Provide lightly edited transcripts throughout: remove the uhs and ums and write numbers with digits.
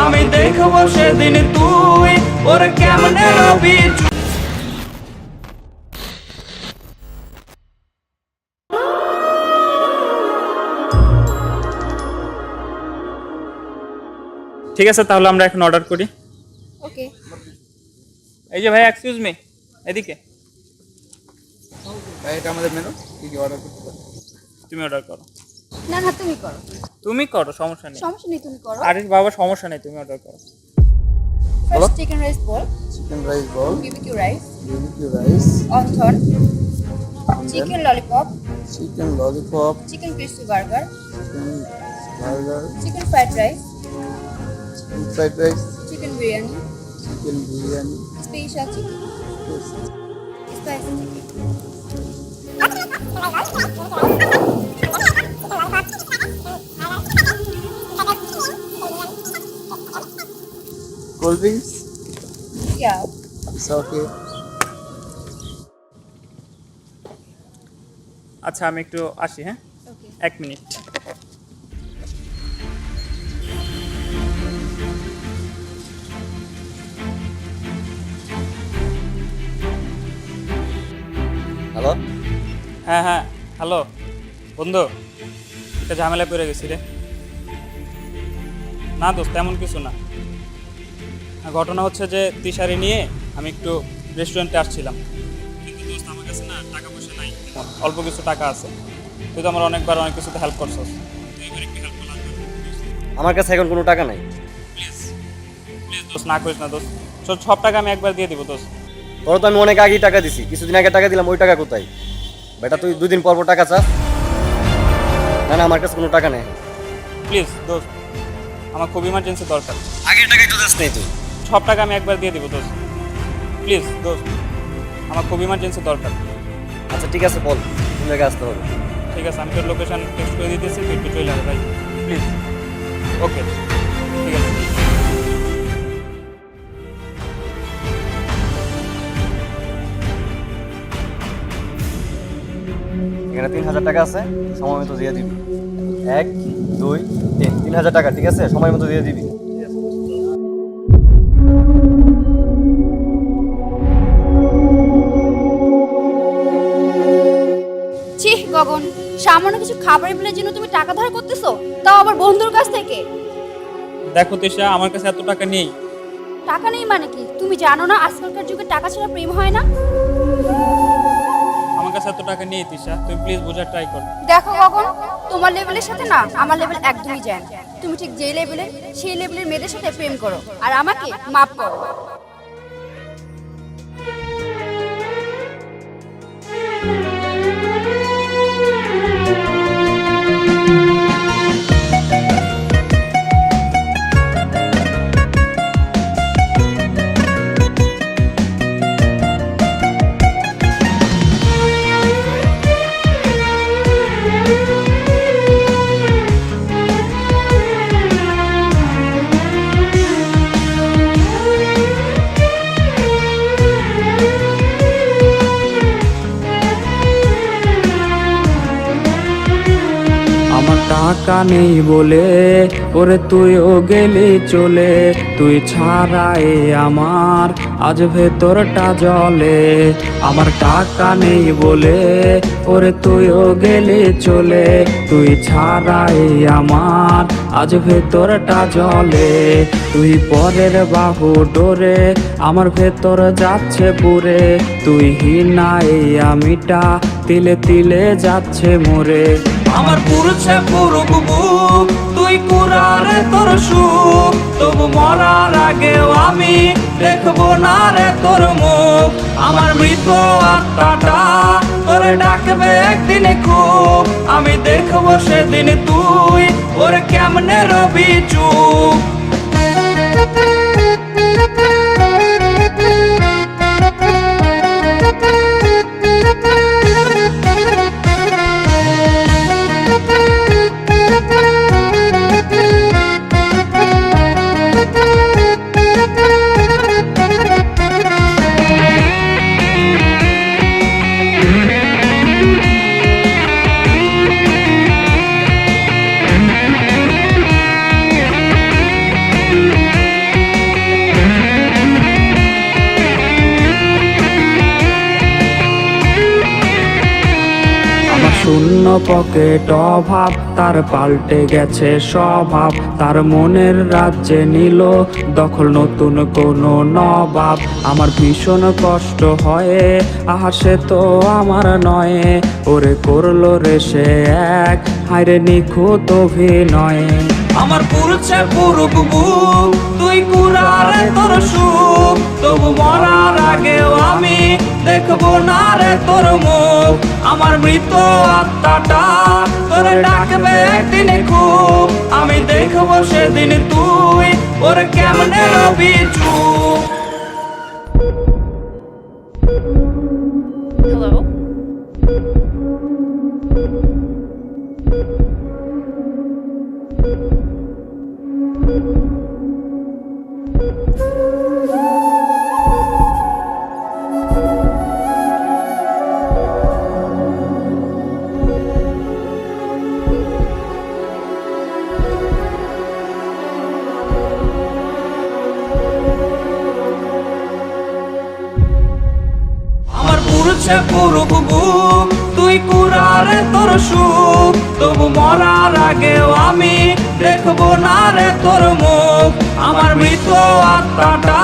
আমি দেখবো সেদিন তুই ওরে কেমনে রবি। ঠিক আছে, তাহলে আমরা এখন অর্ডার করি। ওকে। এই যে ভাই, এক্সকিউজ মি, এদিকে। ভাই এটা আমাদের মেনু, কি কি অর্ডার করতে পারি? তুমি অর্ডার করো। না না, তুমি করো। তুমি করো, সমস্যা নেই। সমস্যা নেই, তুমি করো। আরে বাবা, সমস্যা নেই, তুমি অর্ডার করো। First chicken rice ball, chicken rice ball, BBQ rice, BBQ rice, wonton, chicken lollipop, chicken lollipop, chicken crispy burger, chicken burger, chicken fried rice, chicken fried rice, chicken biryani, chicken biryani, special chicken, spicy chicken. Cold drinks. Yeah. It's okay. আচ্ছা, আমি একটু আসি, হ্যাঁ, ওকে। 1 minute. Hello. হ্যাঁ হ্যাঁ, hello বন্ধু, একটা ঝামেলা পড়ে গেছি রে। না দোস্ত, তেমন কিছু না। ঘটনা হচ্ছে যে তিশারি নিয়ে আমি একটু রেস্টুরেন্টে আসছিলাম, কিন্তু দোস্ত আমার কাছে না টাকা পয়সা নাই, অল্প কিছু টাকা আছে। তুই তো আমার অনেকবার অনেক কিছুতে হেল্প করছস, তুই এবার একটু হেল্প করলাম। আমার কাছে এখন কোনো টাকা নাই। প্লিজ প্লিজ দোস্ত, না করিস না দোস্ত, সব টাকা আমি একবার দিয়ে দিব দোস্ত। তোর তো আমি অনেক আগেই টাকা দিছি, কিছুদিন আগে টাকা দিলাম, ওই টাকা কোথায়? বেটা তুই 2 দিন পর পর টাকা চাস? না না, আমার কাছে কোনো টাকা নেই। প্লিজ দোস্ত, আমার খুব ইমার্জেন্সি দরকার। আগের টাকাই তো দিস নেই তুই। সব টাকা আমি একবার দিয়ে দিব দোস্ত, প্লিজ দোস্ত, আমার খুব ইমার্জেন্সি দরকার। আচ্ছা ঠিক আছে, বল কোন জায়গায় আসতে হবে। ঠিক আছে, আমি তোর লোকেশন টেক্সট করে দিতেছি, তুই একটু চলে আয় ভাই, প্লিজ। ওকে, ঠিক আছে। এখানে 3000 টাকা আছে, সময় মতো দিয়ে দিবি। 1 2 3, 3000 টাকা, ঠিক আছে? সময় মতো দিয়ে দিবি। চিহ গগন, সামান্য কিছু খাবারের বিলের জন্য তুমি টাকা ধার করতেছো, তাও আবার বন্ধুর কাছ থেকে। দেখো তিশা, আমার কাছে এত টাকা নেই। টাকা নেই মানে কি? তুমি জানো না আজকালকার যুগে টাকা ছাড়া প্রেম হয় না? আমার কাছে এত টাকা নেই তিশা, তুমি প্লিজ বোঝার ট্রাই করো। দেখো গগন, তোমার লেভেলের সাথে না আমার লেভেল একদমই যায় না। তুমি ঠিক যে লেভেলের, সেই লেভেলের মেয়েদের সাথে প্রেম করো, আর আমাকে মাফ করো। আমার টাকা নেই বলে ওরে তুইও গেলি চলে, তুই ছাড়াই আমার আজ ভেতরটা জলে। আমার টাকা নেই বলে ওরে তুইও গেলি চলে, তুই ছাড়াই আমার আজ ভেতরটা জলে। তুই পরের বাহু ডোরে আমার ভেতর যাচ্ছে পুরে, তুই হিনাই আমিটা তিলে তিলে যাচ্ছে মোরে। আমার পুরুষে পুরুক বুক, তুই কুরারে তোর সুখ, তবু মরার আগেও আমি দেখবো না রে তোর মুখ। আমার মৃত আত্মাটা তোরে ডাকবে একদিনে খুব, আমি দেখবো সেদিন তুই ওরে কেমনে রবি চুপ। পকেট অভাব, তার পাল্টে গেছে স্বভাব। তার মনের রাজ্যে নিল দখল নতুন কোনো নবাব। আমার ভীষণ কষ্ট হয়, আহা সে তো আমার নয়। ওরে করলো রে সে এক হায়রে নিখুঁত অভিনয়। আমার পুরুষে পুরুক বুক, তুই কুড়ারে তোর সুখ, তবু মরার আগেও আমি দেখবো না রে তোর মুখ। আমার মৃত আত্মাটা তোরে ডাকবে একদিন খুব, আমি দেখবো সেদিন তুই ওরে কেমনে রবি চুপ। হ্যালো, আমার পুরুষে পুরুক বুক, তুই কুড়ারে তোর সুখ, তবু মরার আগেও আমি দেখবো না রে তোর মুখ। আমার মৃত আত্মাটা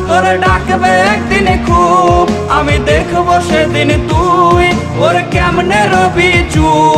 তোরে ডাকবে একদিন খুব, আমি দেখবো সেদিন তুই ওর কেমনে রবি চুপ।